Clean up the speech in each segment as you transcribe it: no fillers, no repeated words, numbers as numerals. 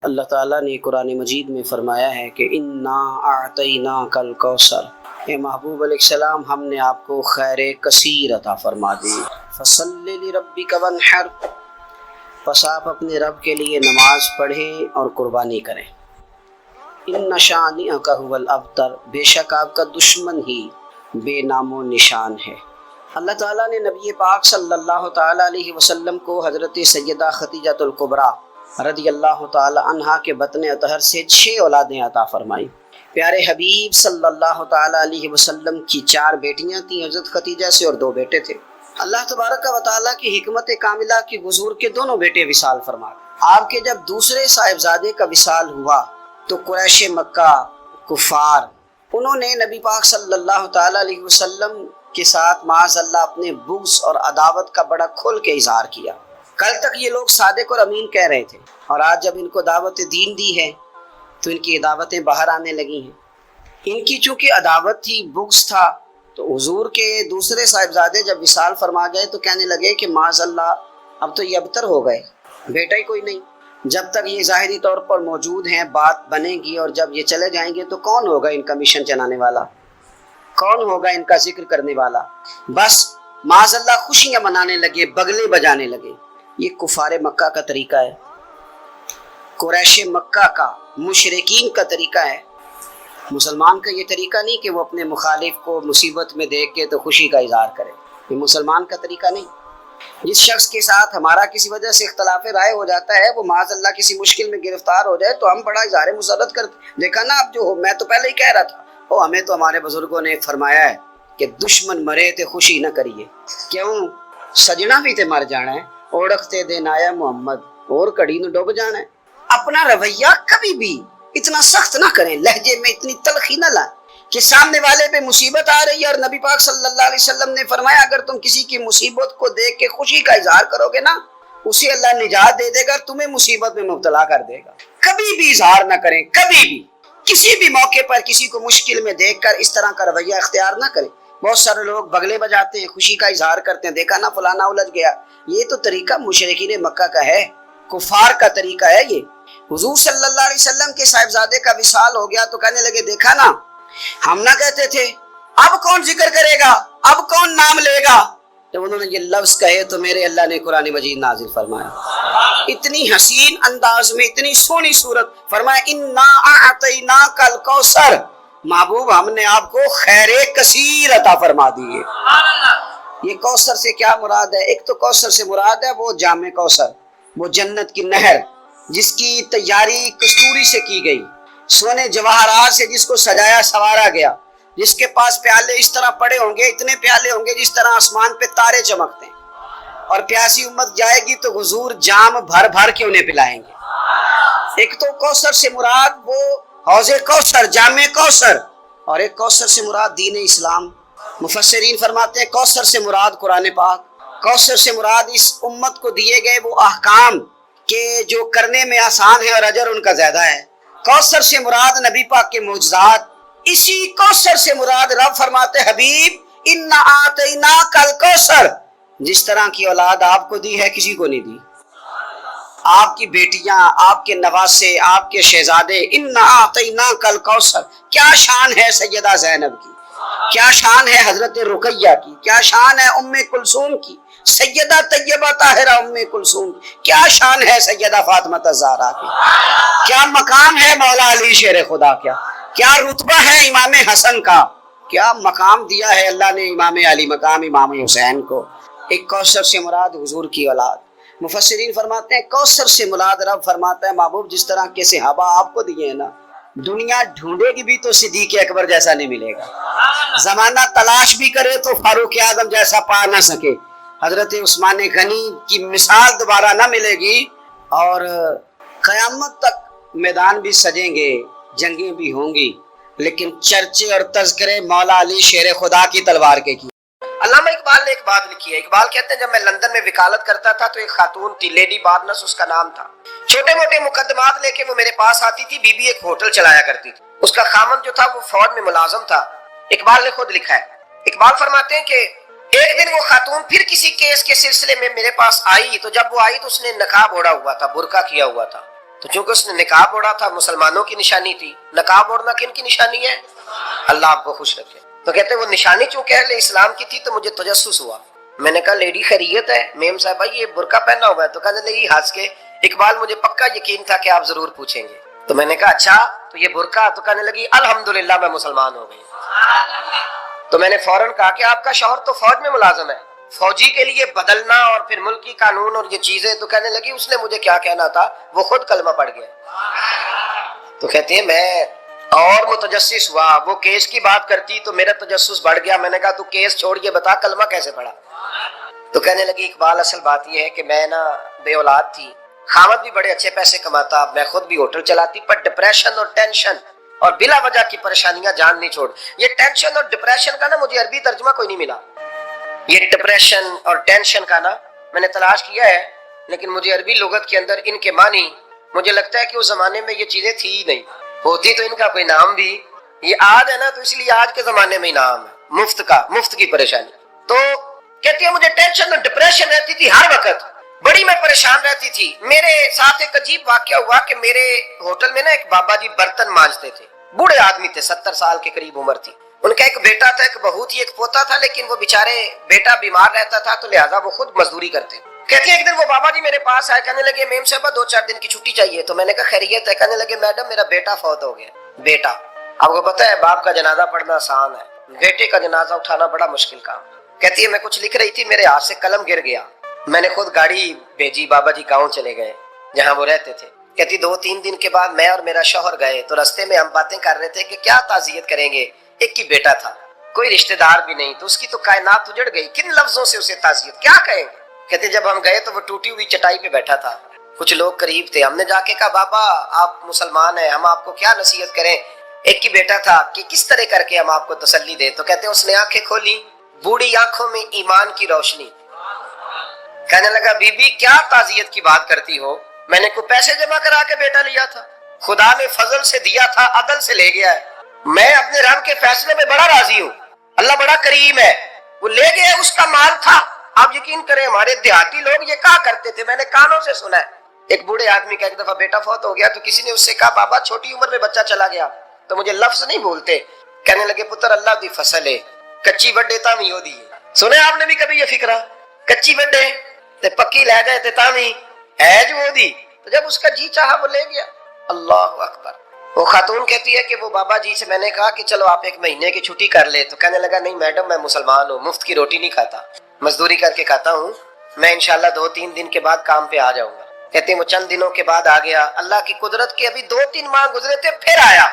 اللہ تعالیٰ نے قرآن مجید میں فرمایا ہے کہ انا اعطیناک الکوثر، اے محبوب علیہ السلام ہم نے آپ کو خیر کثیر عطا فرما دی۔ فصلی لربک وانحر، پس آپ اپنے رب کے لیے نماز پڑھیں اور قربانی کریں۔ ان شانئک ھو الابتر، بے شک آپ کا دشمن ہی بے نام و نشان ہے۔ اللہ تعالیٰ نے نبی پاک صلی اللہ تعالیٰ علیہ وسلم کو حضرت سیدہ خدیجہ الکبریٰ رضی اللہ تعالی عنہا کے بطن اطہر سے 6 اولادیں عطا فرمائیں۔ پیارے حبیب صلی اللہ تعالی علیہ وسلم کی 4 بیٹیاں تھیں حضرت خدیجہ سے، اور 2 بیٹے تھے۔ اللہ تبارک و تعالیٰ کی حکمت کاملہ کی حضور کے دونوں بیٹے وصال فرما گئے۔ آپ کے جب دوسرے صاحبزادے کا وصال ہوا تو قریش مکہ کفار انہوں نے نبی پاک صلی اللہ تعالی علیہ وسلم کے ساتھ معاذ اللہ اپنے بغض اور عداوت کا بڑا کھل کے اظہار کیا۔ کل تک یہ لوگ صادق اور امین کہہ رہے تھے، اور آج جب ان کو دعوت دین دی ہے تو ان کی عداوتیں باہر آنے لگی ہیں۔ ان کی چونکہ عداوت تھی، بغض تھا، تو حضور کے دوسرے صاحبزادے جب وصال فرما گئے تو کہنے لگے کہ معاذ اللہ اب تو یہ ابتر ہو گئے، بیٹا ہی کوئی نہیں۔ جب تک یہ ظاہری طور پر موجود ہیں بات بنے گی، اور جب یہ چلے جائیں گے تو کون ہوگا ان کا مشن چلانے والا، کون ہوگا ان کا ذکر کرنے والا؟ بس معاذ اللہ خوشیاں منانے لگے، بغلے بجانے لگے۔ یہ کفار مکہ کا طریقہ ہے، قریش مکہ کا مشرکین کا طریقہ ہے۔ مسلمان کا یہ طریقہ نہیں کہ وہ اپنے مخالف کو مصیبت میں دیکھ کے تو خوشی کا اظہار کرے، یہ مسلمان کا طریقہ نہیں۔ جس شخص کے ساتھ ہمارا کسی وجہ سے اختلاف رائے ہو جاتا ہے، وہ معاذ اللہ کسی مشکل میں گرفتار ہو جائے تو ہم بڑا اظہار مسرت کرتے، دیکھا نا اب جو ہو، میں تو پہلے ہی کہہ رہا تھا، وہ ہمیں تو ہمارے بزرگوں نے فرمایا ہے کہ دشمن مرے تے خوشی نہ کریے، کیوں سجنا بھی تے مر جانا ہے، اوڑکتے دن آیا محمد اور کڑی نو ڈوب جانا ہے۔ اپنا رویہ کبھی بھی اتنا سخت نہ کریں، لہجے میں اتنی تلخی نہ لائیں کہ سامنے والے پہ مصیبت آ رہی ہے، اور نبی پاک صلی اللہ علیہ وسلم نے فرمایا اگر تم کسی کی مصیبت کو دیکھ کے خوشی کا اظہار کرو گے نا، اسے اللہ نجات دے دے گا، تمہیں مصیبت میں مبتلا کر دے گا۔ کبھی بھی اظہار نہ کریں، کبھی بھی کسی بھی موقع پر کسی کو مشکل میں دیکھ کر اس طرح کا رویہ اختیار نہ کریں۔ بہت سارے لوگ بغلے بجاتے ہیں، خوشی کا اظہار کرتے ہیں، دیکھا نا فلانا الجھ گیا۔ یہ تو طریقہ مشرکین مکہ کا ہے، کفار کا طریقہ ہے یہ۔ حضور صلی اللہ علیہ وسلم کے صاحبزادے کا وصال ہو گیا تو کہنے لگے دیکھا نا، ہم نہ کہتے تھے اب کون ذکر کرے گا، اب کون نام لے گا؟ جب انہوں نے یہ لفظ کہے تو میرے اللہ نے قرآن مجید نازل فرمایا، اتنی حسین انداز میں، اتنی سونی صورت، فرمایا انا اعطیناک الکوثر، محبوب ہم نے آپ کو خیر کثیر عطا فرما دی ہے۔ یہ کوثر سے کیا مراد ہے؟ ایک تو کوثر سے مراد ہے وہ جامع کوثر، وہ جنت کی نہر جس کی تیاری کستوری سے کی گئی، سونے جواہرات سے جس کو سجایا سوارا گیا، جس کے پاس پیالے اس طرح پڑے ہوں گے، اتنے پیالے ہوں گے جس طرح آسمان پہ تارے چمکتے ہیں، اور پیاسی امت جائے گی تو حضور جام بھر بھر کے انہیں پلائیں گے۔ ایک تو کوثر سے مراد وہ حوض کوثر، جامع کوثر، اور ایک کوثر سے مراد دین اسلام۔ مفسرین فرماتے ہیں کوثر سے مراد قرآن پاک، کوثر سے مراد اس امت کو دیے گئے وہ احکام کہ جو کرنے میں آسان ہے اور اجر ان کا زیادہ ہے۔ کوثر سے مراد نبی پاک کے معجزات۔ اسی کوثر سے مراد رب فرماتے حبیب انا اعطیناک الکوثر، جس طرح کی اولاد آپ کو دی ہے کسی کو نہیں دی، آپ کی بیٹیاں، آپ کے نواسے، آپ کے شہزادے، انا اعطیناک الکوثر۔ کیا شان ہے سیدہ زینب کی، کیا شان ہے حضرت رقیہ کی، کیا شان ہے ام کلثوم کی، سیدہ طیبہ طاہرہ ام کلثوم، کیا شان ہے سیدہ فاطمہ الزہرا کی، کیا مقام ہے مولا علی شیر خدا، کیا رتبہ ہے امام حسن کا، کیا مقام دیا ہے اللہ نے امام علی مقام امام حسین کو۔ ایک کوثر سے مراد حضور کی اولاد۔ مفسرین فرماتے ہیں کوثر سے مراد رب فرماتا ہے محبوب جس طرح کے صحابہ آپ کو دیے ہیں نا، دنیا ڈھونڈے گی بھی تو صدیق اکبر جیسا نہیں ملے گا، زمانہ تلاش بھی کرے تو فاروق اعظم جیسا پا نہ سکے، حضرت عثمان غنی کی مثال دوبارہ نہ ملے گی، اور قیامت تک میدان بھی سجیں گے، جنگیں بھی ہوں گی، لیکن چرچے اور تذکرے مولا علی شیر خدا کی تلوار کے کی۔ علامہ اقبال نے ایک بات لکھی ہے، اقبال کہتے ہیں جب میں لندن میں وکالت کرتا تھا تو ایک خاتون تھی، لیڈی بارنس اس کا نام تھا، چھوٹے موٹے مقدمات لے کے وہ میرے پاس آتی تھی، بی بی ایک ہوٹل چلایا کرتی تھی، اس کا خامن جو تھا وہ فوج میں ملازم تھا۔ اقبال نے خود لکھا ہے، اقبال فرماتے ہیں کہ ایک دن وہ خاتون پھر کسی کیس کے سلسلے میں میرے پاس آئی، تو جب وہ آئی تو اس نے نقاب اوڑھا ہوا تھا، برقع کیا ہوا تھا، تو چونکہ اس نے نقاب اوڑا تھا، مسلمانوں کی نشانی تھی، نقاب اوڑھنا کن کی نشانی ہے؟ اللہ آپ کو خوش رکھے۔ تو کہتے وہ نشانی چونکہ اہل اسلام کی تھی تو مجھے تجسس ہوا۔ میں نے کہا لیڈی خیریت ہے؟ میم صاحبہ یہ برقع پہنا ہوا ہے؟ تو کہنے لگی ہنس کے اقبال مجھے پکا یقین تھا کہ آپ ضرور پوچھیں گے۔ تو میں نے کہا اچھا تو یہ برقع؟ تو کہنے لگی الحمدللہ میں مسلمان ہو گئی۔ تو میں نے فوراً کہا کہ آپ کا شوہر تو فوج میں ملازم ہے، فوجی کے لیے بدلنا اور پھر ملکی قانون اور یہ چیزیں۔ تو کہنے لگی اس نے مجھے کیا کہنا تھا، وہ خود کلمہ پڑھ گیا۔ تو کہتے ہیں میں اور متجسس ہوا، وہ کیس کی بات کرتی تو میرا تجسس بڑھ گیا۔ میں نے کہا تو کیس چھوڑ یہ بتا کلمہ کیسے پڑھا؟ تو کہنے لگی اقبال اصل بات یہ ہے کہ میں نا بے اولاد تھی، خاوند بھی بڑے اچھے پیسے کماتا، میں خود بھی ہوٹل چلاتی، پر ڈپریشن اور ٹینشن اور بلا وجہ کی پریشانیاں جان نہیں چھوڑ۔ یہ ٹینشن اور ڈپریشن کا نا مجھے عربی ترجمہ کوئی نہیں ملا۔ یہ ڈپریشن اور ٹینشن کا نا میں نے تلاش کیا ہے، لیکن مجھے عربی لغت کے اندر ان کے معنی مجھے لگتا ہے کہ اس زمانے میں یہ چیزیں تھی ہی نہیں، ہوتی تو ان کا کوئی نام بھی، یہ آج ہے نا تو اس لیے آج کے زمانے میں ہی نام ہے مفت کا، مفت کی پریشانی۔ تو کہتی ہے مجھے ٹینشن اور ڈپریشن رہتی تھی ہر وقت، بڑی میں پریشان رہتی تھی۔ میرے ساتھ ایک عجیب واقعہ ہوا کہ میرے ہوٹل میں نا ایک بابا جی برتن مانجتے تھے، بوڑھے آدمی تھے، 70 سال کے قریب عمر تھی۔ ان کا ایک بیٹا تھا، ایک بہو تھی، ایک پوتا تھا، لیکن وہ بیچارے بیٹا بیمار رہتا تھا تو لہٰذا وہ خود مزدوری کرتے۔ کہتی ہے ایک دن وہ بابا جی میرے پاس آئے، کہنے لگے میم صاحبہ 2-4 دن کی چھٹی چاہیے۔ تو میں نے کہا خیریت ہے؟ کہنے لگے میڈم میرا بیٹا فوت ہو گیا۔ بیٹا، آپ کو پتا ہے باپ کا جنازہ پڑھنا آسان ہے، بیٹے کا جنازہ اٹھانا بڑا مشکل کام۔ کہتی ہے میں کچھ لکھ رہی تھی، میرے ہاتھ سے قلم گر گیا، میں نے خود گاڑی بھیجی، بابا جی گاؤں چلے گئے جہاں وہ رہتے تھے۔ کہتی 2-3 دن کے بعد میں اور میرا شوہر گئے تو رستے میں ہم باتیں کر رہے تھے کہ کیا تعزیت کریں گے، ایک ہی بیٹا تھا، کوئی رشتہ دار بھی نہیں، تو اس کی تو کائنات اجڑ گئی، کن لفظوں سے اسے تعزیت کیا کہیں گے۔ کہتے جب ہم گئے تو وہ ٹوٹی ہوئی چٹائی پہ بیٹھا تھا، کچھ لوگ قریب تھے، ہم نے جا کے کہا بابا آپ مسلمان ہیں، ہم آپ کو کیا نصیحت کریں، ایک ہی بیٹا تھا، کہ کس طرح کر کے ہم آپ کو تسلی دیں۔ تو کہتے اس نے آنکھیں کھولی، بوڑھی آنکھوں میں ایمان کی روشنی، کہنے لگا بی بی کیا تعزیت کی بات کرتی ہو، میں نے کوئی پیسے جمع کرا کے بیٹا لیا تھا، خدا نے فضل سے دیا تھا، عدل سے لے گیا ہے، میں اپنے رب کے فیصلے میں بڑا راضی ہوں، اللہ بڑا کریم ہے، وہ لے گیا، اس کا مال تھا۔ آپ یقین کریں ہمارے دیہاتی لوگ یہ کہا کرتے تھے، میں نے کانوں سے سنا ہے، ایک بوڑھے آدمی کا ایک دفعہ بیٹا فوت ہو گیا تو کسی نے اس سے کہا بابا چھوٹی عمر میں بچہ چلا گیا، تو مجھے لفظ نہیں بھولتے، کہنے لگے پتر اللہ دی فصل ہے، کچی وڈے تامی ہو دی۔ سنے آپ نے بھی کبھی یہ فکرہ، کچی وڈے تے پکی لے گئے تے تامی ہے جو دی، تو جب اس کا جی چاہا وہ لے گیا۔ اللہ اکبر۔ وہ خاتون کہتی ہے کہ وہ بابا جی سے میں نے کہا کہ چلو آپ 1 مہینے کی چھٹی کر لے، تو کہنے لگا نہیں میڈم میں مسلمان ہوں، مفت کی روٹی نہیں کھاتا، مزدوری کر کے کھاتا ہوں، میں انشاءاللہ 2-3 دن کے بعد کام پہ آ جاؤں گا۔ کہتے ہیں وہ چند دنوں کے بعد آ گیا، اللہ کی قدرت کے ابھی 2-3 ماہ گزرے تھے پھر آیا،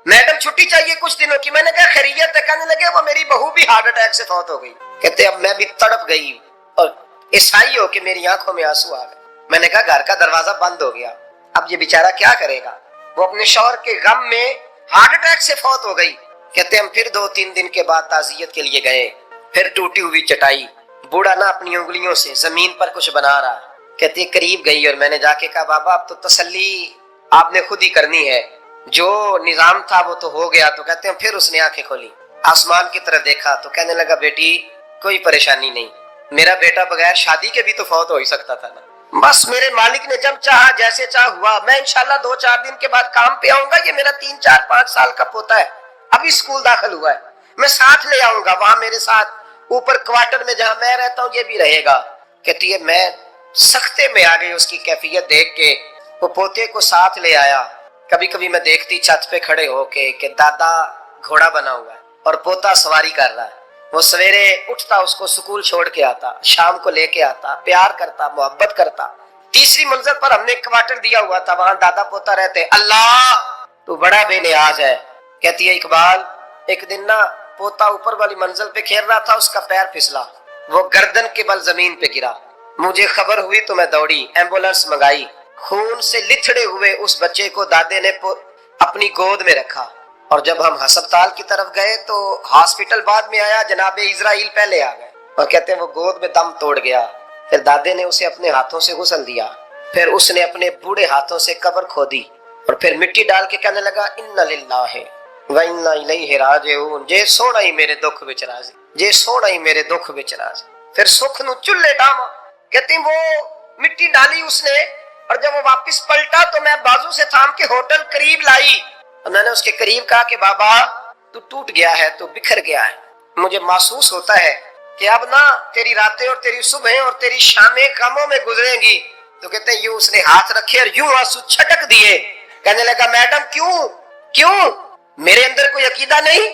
میڈم چھٹی چاہیے کچھ دنوں کی، میں نے کہا خیریت ہے؟ کہنے لگے وہ میری بہو بھی ہارٹ اٹیک سے فوت ہو گئی۔ کہتے اب میں بھی تڑپ گئی اور عیسائی ہو کہ میری آنکھوں میں آنسو آ گئے۔ میں نے کہا گھر کا دروازہ بند ہو گیا، اب یہ بیچارہ کیا کرے گا، وہ اپنے شوہر کے غم میں ہارٹ اٹیک سے فوت ہو گئی۔ کہتے ہم پھر 2-3 دن کے بعد تعزیت کے لیے گئے، پھر ٹوٹی ہوئی چٹائی، بوڑھا نہ اپنی انگلیوں سے زمین پر کچھ بنا رہا۔ کہتے قریب گئی اور میں نے جا کے کہا بابا اب تو تسلی آپ نے خود ہی کرنی ہے، جو نظام تھا وہ تو ہو گیا۔ تو کہتے ہیں پھر اس نے آنکھیں کھولی، آسمان کی طرف دیکھا تو کہنے لگا بیٹی کوئی پریشانی نہیں، میرا بیٹا بغیر شادی کے بھی تو فوت ہو ہی سکتا تھا نا، بس میرے مالک نے جب چاہا جیسے چاہ ہوا، میں انشاءاللہ 2-4 دن کے بعد کام پہ آؤں گا، یہ میرا 3-4-5 سال کا پوتا ہے، ابھی اسکول داخل ہوا ہے، میں ساتھ لے آؤں گا، وہاں میرے ساتھ اوپر کوارٹر میں جہاں میں رہتا ہوں یہ بھی رہے گا۔ کہتی ہے میں سختے میں آ گئی اس کی کیفیت دیکھ کے، وہ پوتے کو ساتھ لے آیا۔ کبھی کبھی میں دیکھتی چھت پہ کھڑے ہو کے کہ دادا گھوڑا بنا ہوا ہے اور پوتا سواری کر رہا ہے، وہ سویرے اٹھتا اس کو سکول چھوڑ کے آتا، شام کو لے کے آتا، پیار کرتا، محبت کرتا۔ تیسری منزل پر ہم نے ایک کوارٹر دیا ہوا تھا، وہاں دادا پوتا رہتے۔ اللہ تو بڑا بے نیاز ہے۔ کہتی ہے اقبال ایک دن نا پوتا اوپر والی منزل پہ کھیل رہا تھا، اس کا پیر پھسلا، وہ گردن کے بل زمین پہ گرا، مجھے خبر ہوئی تو میں دوڑی، ایمبولینس منگائی، خون سے لتھڑے ہوئے اس بچے کو دادے نے اپنی گود میں رکھا، اور جب ہم ہسپتال کی طرف گئے تو ہاسپٹل بعد میں آیا، جناب اسرائیل پہلے آ گئے، اور کہتے ہیں وہ گود میں دم توڑ گیا۔ پھر دادے نے اسے اپنے ہاتھوں سے غسل دیا، پھر اس نے اپنے بوڑھے ہاتھوں سے قبر کھودی اور پھر مٹی ڈال کے کہنے لگا ان للہ و انا الیہ راجعون، جے سونا ہی میرے دکھ وچ راضی، جے سونا ہی میرے دکھ وچ راضی۔ پھر سکھ نو چلے ڈاواں، کہتے ہیں وہ مٹی ڈالی اس نے اور جب وہ واپس پلٹا تو میں بازو سے تھام کے ہوٹل قریب لائی اور میں نے اس کے قریب کہا کہ بابا تو ٹوٹ گیا ہے، تو بکھر گیا ہے، مجھے محسوس ہوتا ہے کہ اب نا تیری راتیں اور تیری صبحیں اور تیری شامیں غموں میں گزریں گی۔ تو کہتے ہیں یوں اس نے ہاتھ رکھے اور یوں آنسو چھٹک دیے، کہنے لگا میڈم کیوں میرے اندر کوئی عقیدہ نہیں،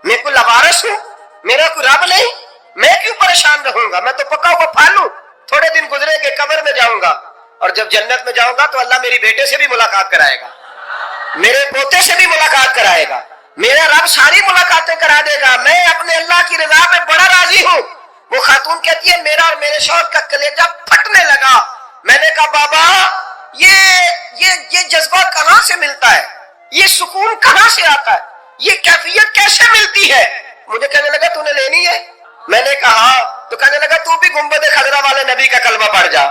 میں کوئی لوارث ہوں، میرا کوئی رب نہیں، میں کیوں پریشان رہوں گا، میں تو پکا ہوا پھل ہوں، تھوڑے دن گزریں گے قبر میں جاؤں گا اور جب جنت میں جاؤں گا تو اللہ میری بیٹے سے بھی ملاقات کرائے گا، میرے پوتے سے بھی ملاقات کرائے گا، میرا رب ساری ملاقاتیں کرا دے گا، میں اپنے اللہ کی رضا پہ بڑا راضی ہوں۔ وہ خاتون کہتی ہے میرا اور میرے شوہر کا کلیجہ پھٹنے لگا۔ میں نے کہا بابا یہ جذبہ کہاں سے ملتا ہے، یہ سکون کہاں سے آتا ہے، یہ کیفیت کیسے ملتی ہے؟ مجھے کہنے لگا تو نے لینی ہے؟ میں نے کہا تو کہنے لگا تو بھی گنبد خضرا والے نبی کا کلمہ پڑھ جا،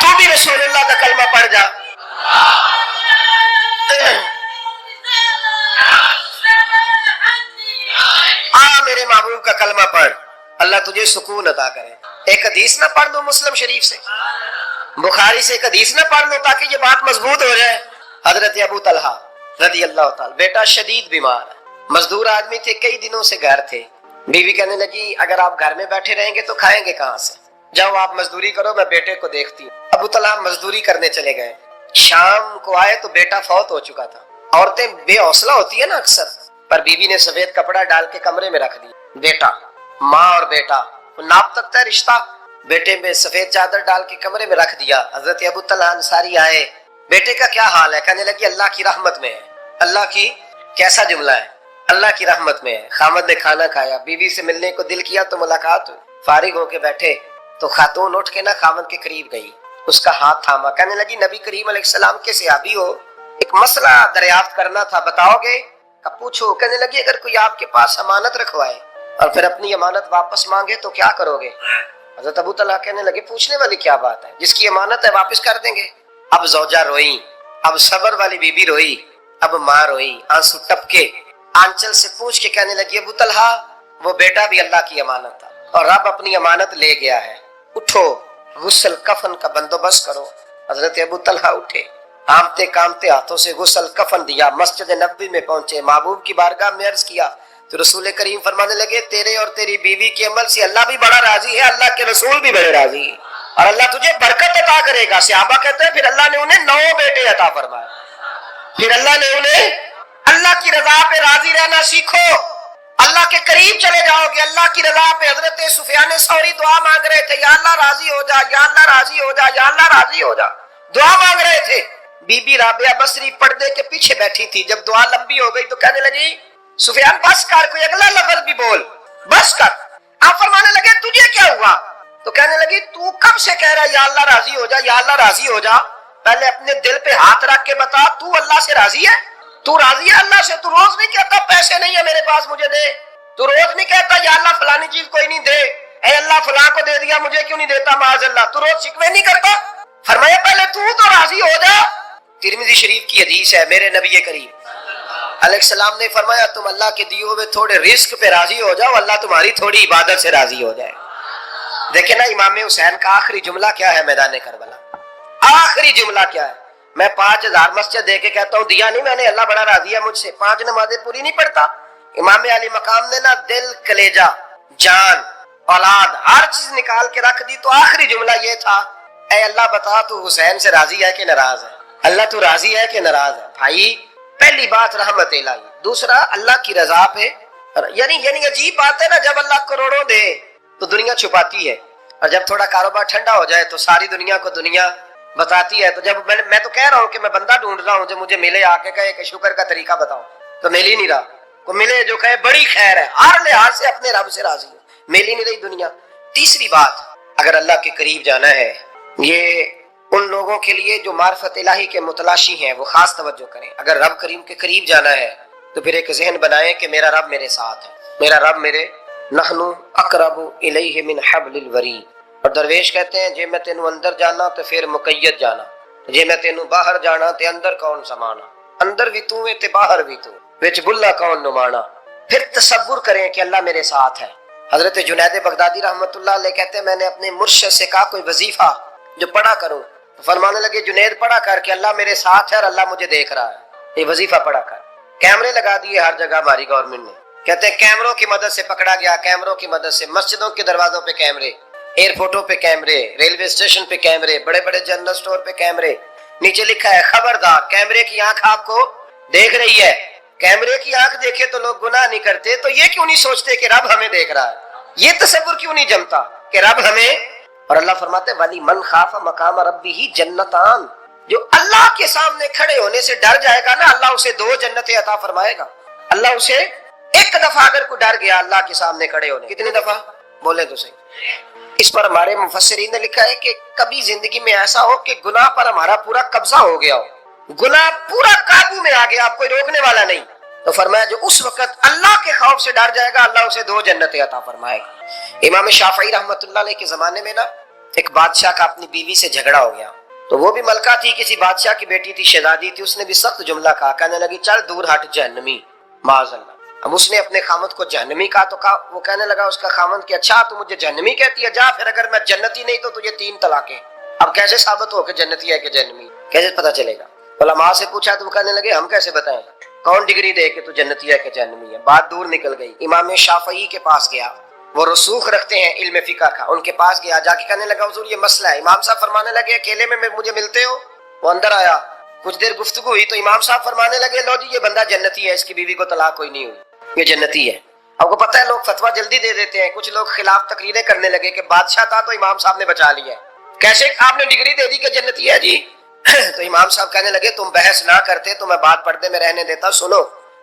تو بھی رسول اللہ کا کلمہ پڑھ جا۔ میرے محبوب کا کلمہ پڑھ، اللہ تجھے سکون عطا کرے۔ ایک حدیث نہ پڑھ دو مسلم شریف سے، بخاری سے ایک حدیث نہ پڑھ لو تاکہ یہ بات مضبوط ہو جائے۔ حضرت ابو طلحہ رضی اللہ تعالی، بیٹا شدید بیمار ہے، مزدور آدمی تھے، کئی دنوں سے گھر تھے۔ بیوی کہنے لگی اگر آپ گھر میں بیٹھے رہیں گے تو کھائیں گے کہاں سے، جاؤ آپ مزدوری کرو، میں بیٹے کو دیکھتی ہوں۔ ابو طلحہ مزدوری کرنے چلے گئے، شام کو آئے تو بیٹا فوت ہو چکا تھا۔ عورتیں بے حوصلہ ہوتی ہے نا اکثر، پر بیوی نے سفید کپڑا ڈال کے کمرے میں رکھ دیا۔ بیٹا، ماں اور بیٹا ناپ تکتا ہے رشتہ، بیٹے میں سفید چادر ڈال کے کمرے میں رکھ دیا۔ حضرت ابو طلحہ انصاری آئے، بیٹے کا کیا حال ہے؟ کہنے لگی اللہ کی رحمت میں ہے۔ اللہ کی کیسا جملہ ہے؟ اللہ کی رحمت میں ہے۔ خامد نے کھانا کھایا، بیوی سے ملنے کو دل کیا تو ملاقات ہوئی، فارغ ہو کے بیٹھے تو خاتون اٹھ کے نا خامد کے قریب گئی، اس کا ہاتھ تھاما، کہنے لگی نبی کریم علیہ السلام کے صحابی ہو، ایک مسئلہ دریافت کرنا تھا، بتاؤ گے؟ پوچھو۔ کہنے لگی اگر کوئی آپ کے پاس امانت رکھوائے اور پھر اپنی امانت واپس مانگے تو کیا کرو گے؟ حضرت ابو طلحہ کہنے لگے پوچھنے والی کیا بات ہے، جس کی امانت ہے واپس کر دیں گے۔ اب زوجہ روئی، اب صبر والی بی بی روئی، اب ماں روئی، آنسو ٹپکے، آنچل سے پوچھ کے کہنے لگی ابو طلحہ وہ بیٹا بھی اللہ کی امانت تھا اور رب اپنی امانت لے گیا ہے، اٹھو غسل کفن کا بندوبست کرو۔ حضرت ابو طلحہ اٹھے، کامتے کامتے ہاتھوں سے غسل کفن دیا، مسجد نبوی میں پہنچے، محبوب کی بارگاہ میں عرض کیا تو رسول کریم فرمانے لگے تیرے اور تیری بیوی کے عمل سے اللہ بھی بڑا راضی ہے، اللہ کے رسول بھی بڑے راضی ہے اور اللہ تجھے برکت عطا کرے گا۔ صحابہ کہتے ہیں پھر اللہ نے انہیں 9 بیٹے عطا فرمائے، پھر اللہ نے انہیں اللہ کی رضا پہ راضی رہنا سیکھو، اللہ کے قریب چلے جاؤ گے اللہ کی رضا پہ۔ حضرت سفیان ثوری دعا مانگ رہے تھے یا اللہ راضی ہو جا، یا اللہ راضی ہو جا، یا اللہ راضی ہو جا، دعا مانگ رہے تھے۔ بی بی رابعہ بصری پردے کے پیچھے بیٹھی تھی، جب دعا لمبی ہو گئی تو کہنے لگی سفیان بس کر، کوئی اگلا لفظ بھی بول، بس کر۔ آپ فرمانے لگے تجھے کیا ہوا؟ تو کہنے لگی تو کب سے کہہ رہا یا اللہ راضی ہو جا، یا اللہ راضی ہو جا، پہلے اپنے دل پہ ہاتھ رکھ کے بتا تو اللہ سے راضی ہے؟ تو راضی ہے اللہ سے؟ تو روز نہیں کہتا پیسے نہیں ہے میرے پاس مجھے دے، تو روز نہیں کہتا یا اللہ فلانی چیز کوئی نہیں دے، اے اللہ فلاں کو دے دیا مجھے کیوں نہیں دیتا معاذ اللہ، تو روز شکوے نہیں کرتا؟ فرمایا پہلے تو راضی ہو جا۔ ترمذی شریف کی حدیث ہے، میرے نبی کریم علیہ السلام نے فرمایا تم اللہ کے دیے ہوئے تھوڑے رزق پہ راضی ہو جاؤ، اللہ تمہاری تھوڑی عبادت سے راضی ہو جائے۔ دیکھیں نا امام حسین کا آخری جملہ کیا ہے میدان کربلا، آخری جملہ کیا ہے؟ میں 5000 مسجد دے کے کہتا ہوں دیا نہیں میں نے، اللہ بڑا راضی ہے مجھ سے، 5 نمازیں پوری نہیں پڑھتا۔ امام علی مقام نے نا دل، کلیجہ، جان، اولاد ہر چیز نکال کے رکھ دی، تو آخری جملہ یہ تھا اے اللہ بتا تو حسین سے راضی ہے کہ ناراض ہے؟ اللہ تو راضی ہے کہ ناراض ہے؟ بھائی پہلی بات رحمت الہی، دوسرا اللہ کی رضا پہ، یعنی عجیب بات ہے نا، جب اللہ کروڑوں دے تو دنیا چھپاتی ہے، اور جب تھوڑا کاروبار ٹھنڈا ہو جائے تو ساری دنیا کو دنیا بتاتی ہے۔ تو جب میں تو کہہ رہا ہوں کہ میں بندہ ڈھونڈ رہا ہوں جو مجھے ملے، آ کے کہے کہ شکر کا طریقہ بتاؤ، تو مل ہی نہیں رہا، کو ملے جو کہے بڑی خیر ہے، ہر لحاظ سے اپنے رب سے راضی ہوں، مل ہی نہیں رہی دنیا۔ تیسری بات، اگر اللہ کے قریب جانا ہے، یہ ان لوگوں کے لیے جو معرفت الہی کے متلاشی ہیں وہ خاص توجہ کریں۔ اگر رب کریم کے قریب جانا ہے تو پھر ایک ذہن بنائیں کہ میرا رب میرے ساتھ ہے، میرا رب میرے نحنو اقرب الیہ من حبل الورید۔ اور درویش کہتے ہیں جے میں تینوں اندر جانا تو پھر مقید جانا، جے میں تینوں باہر جانا تے اندر کون سمانا، اندر بھی تو تے باہر بھی تو، وچ بلا کون نمانا۔ پھر تصور کریں کہ اللہ میرے ساتھ ہے۔ حضرت جنید بغدادی رحمت اللہ علیہ کہتے ہیں میں نے اپنے مرشد سے کہا کوئی وظیفہ جو پڑھا کروں، تو فرمانے لگے جنید پڑھا کر کہ اللہ میرے ساتھ ہے اور اللہ مجھے دیکھ رہا ہے، یہ وظیفہ پڑھا کر۔ کیمرے لگا دیے ہر جگہ ہماری گورنمنٹ نے، کہتے ہیں کیمروں کی مدد سے پکڑا گیا، کیمروں کی مدد سے مسجدوں کے دروازوں پہ کیمرے، ایئرپورٹوں پہ کیمرے، ریلوے اسٹیشن پہ کیمرے، بڑے بڑے جنرل سٹور پہ کیمرے، نیچے لکھا ہے خبردار کیمرے کی آنکھ آپ کو دیکھ رہی ہے۔ کیمرے کی آنکھ دیکھے تو لوگ گناہ نہیں کرتے، تو یہ کیوں نہیں سوچتے کہ رب ہمیں دیکھ رہا ہے؟ یہ تصور کیوں نہیں جمتا کہ رب ہمیں؟ اور اللہ فرماتے ولی من خاف مقام ربہ جنتان، جو اللہ کے سامنے کھڑے ہونے سے ڈر جائے گا نا، اللہ اسے 2 جنتیں عطا فرمائے گا۔ اللہ اسے ایک دفعہ اگر کوئی ڈر گیا اللہ کے سامنے کھڑے ہونے، کتنی دفعہ بولے تو صحیح۔ اس پر ہمارے مفسرین نے لکھا ہے کہ کبھی زندگی میں ایسا ہو کہ گناہ پر ہمارا پورا قبضہ ہو گیا ہو، گناہ پورا قابو میں آ گیا، اب کوئی روکنے والا نہیں، تو فرمایا جو اس وقت اللہ کے خوف سے ڈر جائے گا اللہ اسے 2 جنتیں عطا فرمائے گا۔ امام شافعی رحمۃ اللہ علیہ کے زمانے میں نا ایک بادشاہ کا اپنی بیوی سے جھگڑا ہو گیا، تو وہ بھی ملکہ تھی، کسی بادشاہ کی بیٹی تھی، شہزادی تھی، اس نے بھی سخت جملہ کہا، کہنے لگی چل دور ہٹ جہنمی، معاذ اللہ۔ اب اس نے اپنے خامند کو جہنمی کہا تو کہا، وہ کہنے لگا اس کا خامند کہ اچھا تو مجھے جہنمی کہتی ہے، جا پھر اگر میں جنتی نہیں تو تجھے 3 طلاقیں۔ اب کیسے ثابت ہو کہ جنتی ہے کہ جہنمی، کیسے پتہ چلے گا؟ علماء سے پوچھا تو وہ کہنے لگے ہم کیسے بتائیں، کون ڈگری دے کہ تو جنتی ہے کہ جہنمی ہے؟ بات دور نکل گئی۔ امام شافعی کے پاس گیا، وہ رسوخ رکھتے ہیں علم فقہ کا، ان کے پاس گیا، جا کے کہنے لگا حضور یہ مسئلہ ہے۔ امام صاحب فرمانے لگے اکیلے میں مجھے ملتے ہو؟ وہ اندر آیا، کچھ دیر گفتگو ہوئی تو امام صاحب فرمانے لگے لو جی یہ بندہ جنتی ہے، اس کی بیوی کو طلاق کوئی نہیں ہوئی، یہ جنتی ہے۔ آپ کو پتہ ہے لوگ فتویٰ جلدی دے دیتے ہیں، کچھ لوگ خلاف تقریریں کرنے لگے کہ بادشاہ تھا تو امام صاحب نے بچا لیا ہے، کیسے آپ نے ڈگری دے دی کہ جنتی ہے جی؟ تو امام صاحب کہنے لگے تم بحث نہ کرتے تو میں بات پردے میں رہنے دیتا۔ سنو،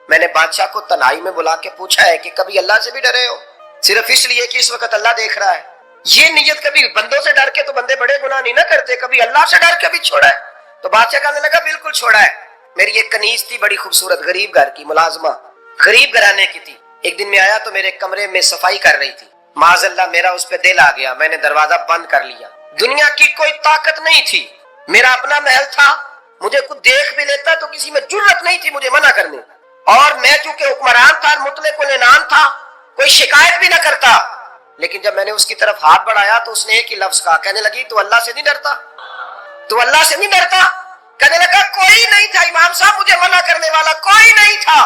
میں نے بادشاہ کو تنہائی میں بلا کے پوچھا ہے کہ کبھی اللہ سے بھی ڈرے ہو؟ صرف اس لیے کہ اس وقت اللہ دیکھ رہا ہے۔ یہ نیت کبھی بندوں سے ڈر کے تو بندے بڑے گناہ نہیں نہ کرتے، کبھی اللہ سے ڈر کے بھی چھوڑا ہے؟ تو بادشاہ کہنے لگا بالکل چھوڑا ہے۔ میری ایک کنیز تھی بڑی خوبصورت، غریب گھر کی ملازمہ، غریب گھرانے کی تھی، ایک دن میں آیا تو میرے کمرے میں صفائی کر رہی تھی، معاذ اللہ میرا اس پہ دل آ گیا، میں نے دروازہ بند کر لیا۔ دنیا کی کوئی طاقت نہیں تھی، میرا اپنا محل تھا، مجھے کچھ دیکھ بھی لیتا تو کسی میں جرت نہیں تھی مجھے منع کرنے، اور میں چونکہ حکمران تھا، مطلق العنان تھا، کوئی شکایت بھی نہ کرتا۔ لیکن جب میں نے اس کی طرف ہاتھ بڑھایا تو اس نے ایک ہی لفظ کہا، کہنے لگی تو اللہ سے نہیں ڈرتا؟ تو اللہ سے نہیں ڈرتا؟ کہنے لگا کوئی نہیں تھا امام صاحب مجھے منع کرنے والا، کوئی نہیں تھا۔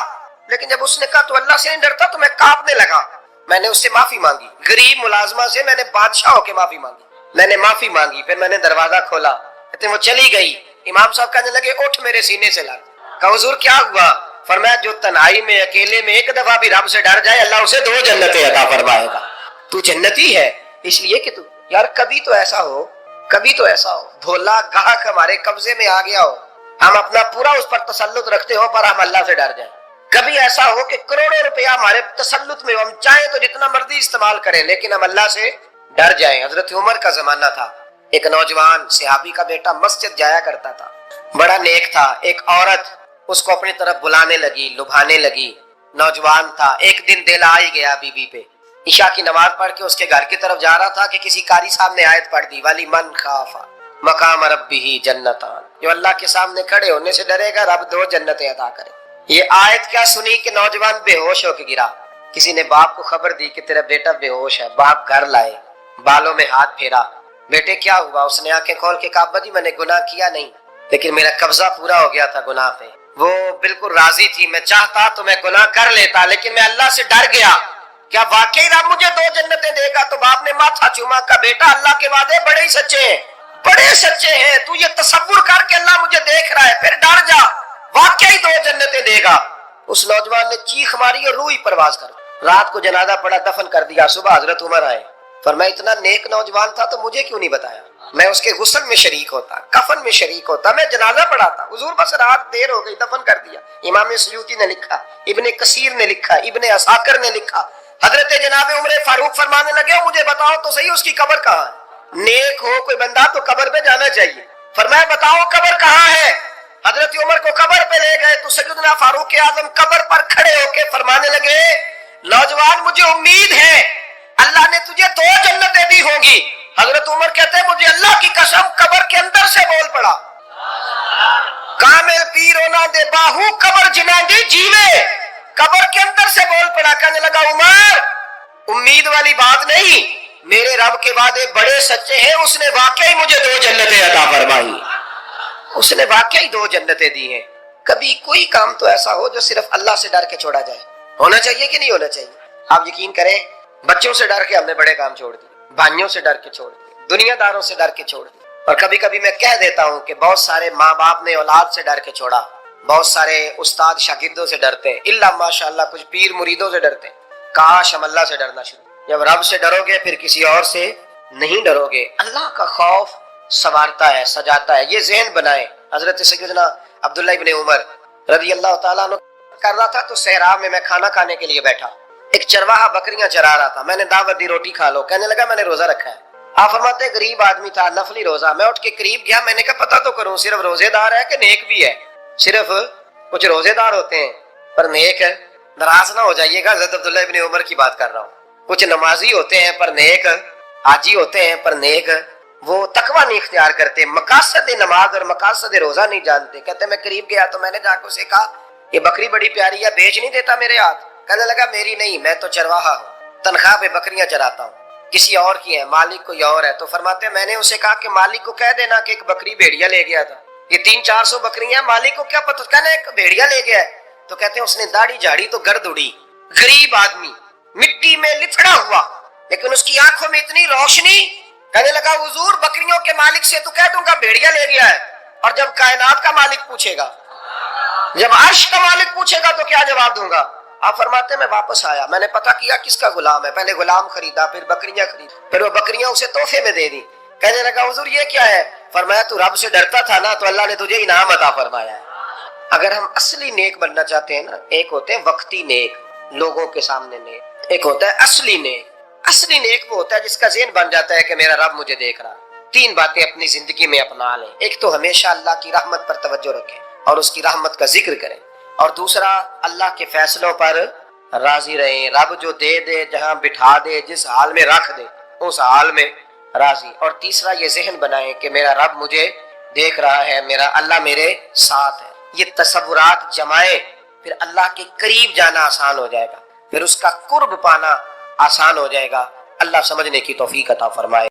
لیکن جب اس نے کہا تو اللہ سے نہیں ڈرتا تو میں کانپنے لگا، میں نے اس سے معافی مانگی، غریب ملازمہ سے میں نے بادشاہ ہو کے معافی مانگی، میں نے معافی مانگی، پھر میں نے دروازہ کھولا، کہتے وہ چلی گئی۔ امام صاحب کہنے لگے اٹھ میرے سینے سے لگ۔ کہا حضور کیا ہوا؟ فرمایا جو تنہائی میں اکیلے میں ایک دفعہ بھی رب سے ڈر جائے اللہ اسے 2 جنتیں عطا فرمائے گا۔ تو جنتی ہے اس لیے کہ تو یار کبھی تو ایسا ہو، کبھی تو ایسا ہو بھولا گاہک ہمارے قبضے میں آ گیا ہو، ہم اپنا پورا اس پر تسلط رکھتے ہو پر ہم اللہ سے ڈر جائیں۔ کبھی ایسا ہو کہ کروڑوں روپیہ ہمارے تسلط میں ہو، ہم چاہیں تو جتنا مرضی استعمال کریں لیکن ہم اللہ سے ڈر جائیں۔ حضرت عمر کا زمانہ تھا، ایک نوجوان صحابی کا بیٹا مسجد جایا کرتا تھا، بڑا نیک تھا، ایک عورت اس کو اپنی طرف بلانے لگی، لبھانے لگی، نوجوان تھا، ایک دن دل آ ہی گیا بیوی پہ، عشاء کی نماز پڑھ کے اس کے گھر کی طرف جا رہا تھا کہ کسی قاری صاحب نے آیت پڑھ دی ولی من خاف مقام ربہ جنتان، جو اللہ کے سامنے کھڑے ہونے سے ڈرے گا رب 2 جنتیں عطا کرے۔ یہ آیت کیا سنی کہ نوجوان بے ہوش ہو کے گرا، کسی نے باپ کو خبر دی کہ تیرا بیٹا بے ہوش ہے، باپ گھر لائے، بالوں میں ہاتھ پھیرا، بیٹے کیا ہوا؟ اس نے آنکھیں کھول کے کہا ابا جی میں نے گناہ کیا نہیں لیکن میرا قبضہ پورا ہو گیا تھا گناہ پہ، وہ بالکل راضی تھی، میں چاہتا تو میں گناہ کر لیتا لیکن میں اللہ سے ڈر گیا، کیا واقعی رب مجھے 2 جنتیں دے گا؟ تو باپ نے ماتھا چوما، کا بیٹا اللہ کے وعدے بڑے ہی سچے ہیں، بڑے سچے ہیں، تو یہ تصور کر کے اللہ مجھے دیکھ رہا ہے، پھر ڈر جا، واقعی 2 جنتیں دے گا۔ اس نوجوان نے چیخ ماری اور روح ہی پرواز کر، رات کو جنازہ پڑا، دفن کر دیا، صبح حضرت عمر آئے، فرمایا اتنا نیک نوجوان تھا تو مجھے کیوں نہیں بتایا؟ میں اس کے غسل میں شریک ہوتا، کفن میں شریک ہوتا، میں جنازہ پڑھاتا، حضور بس رات دیر ہو گئی دفن کر دیا۔ امام سیوطی نے لکھا، ابن کثیر نے لکھا، ابن عساکر نے لکھا، حضرت جناب عمر فاروق فرمانے لگے مجھے بتاؤ تو صحیح اس کی قبر کہاں ہے؟ نیک ہو کوئی بندہ تو قبر پہ جانا چاہیے، فرمایا بتاؤ قبر کہاں ہے؟ حضرت عمر کو قبر پہ لے گئے تو سیدنا فاروق اعظم قبر پر کھڑے ہو کے فرمانے لگے نوجوان مجھے امید ہے اللہ نے تجھے 2 جنتیں دی ہوں گی۔ حضرت عمر کہتے ہیں مجھے اللہ کی قسم قبر کے اندر سے بول پڑا، کامل پیرونا دے باہو قبر جناندی جیوے، قبر کے اندر سے بول پڑا، کہنے لگا عمر امید والی بات نہیں، میرے رب کے وعدے بڑے سچے ہیں، اس نے واقعی مجھے 2 جنتیں عطا فرمائی، اس نے واقعی 2 جنتیں دی ہیں۔ کبھی کوئی کام تو ایسا ہو جو صرف اللہ سے ڈر کے چھوڑا جائے، ہونا چاہیے کہ نہیں ہونا چاہیے؟ آپ یقین کریں، بچوں سے ڈر کے ہم نے بڑے کام چھوڑ دیے، بھائیوں سے ڈر کے چھوڑ دیے، دنیا داروں سے ڈر کے چھوڑ دیے۔ اور کبھی کبھی میں کہہ دیتا ہوں کہ بہت سارے ماں باپ نے اولاد سے ڈر کے چھوڑا، بہت سارے استاد شاگردوں سے ڈرتے ہیں، الا ماشاءاللہ کچھ پیر مریدوں سے ڈرتے ہیں۔ کاش ہم اللہ سے ڈرنا شروع، جب رب سے ڈرو گے پھر کسی اور سے نہیں ڈرو گے۔ اللہ کا خوف سنوارتا ہے، سجاتا ہے، یہ ذہن بنائے۔ حضرت سیدنا عبداللہ ابن عمر رضی اللہ تعالیٰ عنہ کر رہا تھا تو صحرا میں کھانا کھانے کے لیے بیٹھا، ایک چرواہا بکریاں چرا رہا تھا، میں نے دعوت دی روٹی کھا لو، کہنے لگا میں نے روزہ رکھا ہے۔ آپ فرماتے ہیں غریب آدمی تھا، نفلی روزہ، میں اٹھ کے قریب گیا، میں نے کہا پتہ تو کروں صرف روزے دار ہے کہ نیک بھی ہے؟ صرف کچھ روزے دار ہوتے ہیں پر نیک ہے؟ ناراض نہ ہو جائیے گا، حضرت عبداللہ ابن عمر کی بات کر رہا ہوں۔ کچھ نمازی ہوتے ہیں پر نیک، حاجی ہوتے ہیں پر نیک، وہ تقوی نہیں اختیار کرتے، مقاصد نماز اور مقاصد روزہ نہیں جانتے۔ کہتے میں قریب گیا تو میں نے جا کے اسے کہا یہ بکری بڑی پیاری ہے، بیچ نہیں دیتا میرے ہاتھ؟ کہنے لگا میری نہیں، میں تو چرواہا ہوں، تنخواہ پہ بکریاں چراتا ہوں، کسی اور کی ہے، مالک کوئی اور ہے۔ تو فرماتے ہیں میں نے اسے کہا کہ مالک کو کہہ دینا کہ ایک بکری بھیڑیا لے گیا تھا، یہ 300-400 بکریاں، مالک کو کیا پتہ، کہنا ایک بھیڑیا لے گیا ہے۔ تو کہتے ہیں اس نے داڑھی جھاڑی تو گرد اڑی، غریب آدمی مٹی میں لتڑا ہوا، لیکن اس کی آنکھوں میں اتنی روشنی، کہنے لگا حضور بکریوں کے مالک سے تو کہہ دوں گا بھیڑیا لے گیا ہے، اور جب کائنات کا مالک پوچھے گا، جب عرش کا مالک پوچھے گا تو کیا جواب دوں گا؟ آپ فرماتے ہیں میں واپس آیا، میں نے پتہ کیا کس کا غلام ہے، پہلے غلام خریدا، پھر بکریاں خریدا، پھر وہ بکریاں اسے تحفے میں دے دی۔ کہنے لگا حضور یہ کیا ہے؟ فرمایا تو رب سے ڈرتا تھا نا تو اللہ نے تجھے انعام عطا فرمایا ہے۔ اگر ہم اصلی نیک بننا چاہتے ہیں نا، ایک ہوتے ہیں وقتی نیک، لوگوں کے سامنے نیک، ایک ہوتا ہے اصلی نیک۔ اصلی نیک وہ ہوتا ہے جس کا ذہن بن جاتا ہے کہ میرا رب مجھے دیکھ رہا ہے۔ 3 باتیں اپنی زندگی میں اپنا لیں، ایک تو ہمیشہ اللہ کی رحمت پر توجہ رکھیں اور اس کی رحمت کا ذکر کریں، اور دوسرا اللہ کے فیصلوں پر راضی رہیں، رب جو دے دے، جہاں بٹھا دے، جس حال میں رکھ دے اس حال میں راضی۔ اور تیسرا یہ ذہن بنائیں کہ میرا رب مجھے دیکھ رہا ہے، میرا اللہ میرے ساتھ ہے۔ یہ تصورات جمائیں، پھر اللہ کے قریب جانا آسان ہو جائے گا، پھر اس کا قرب پانا آسان ہو جائے گا۔ اللہ سمجھنے کی توفیق عطا فرمائے۔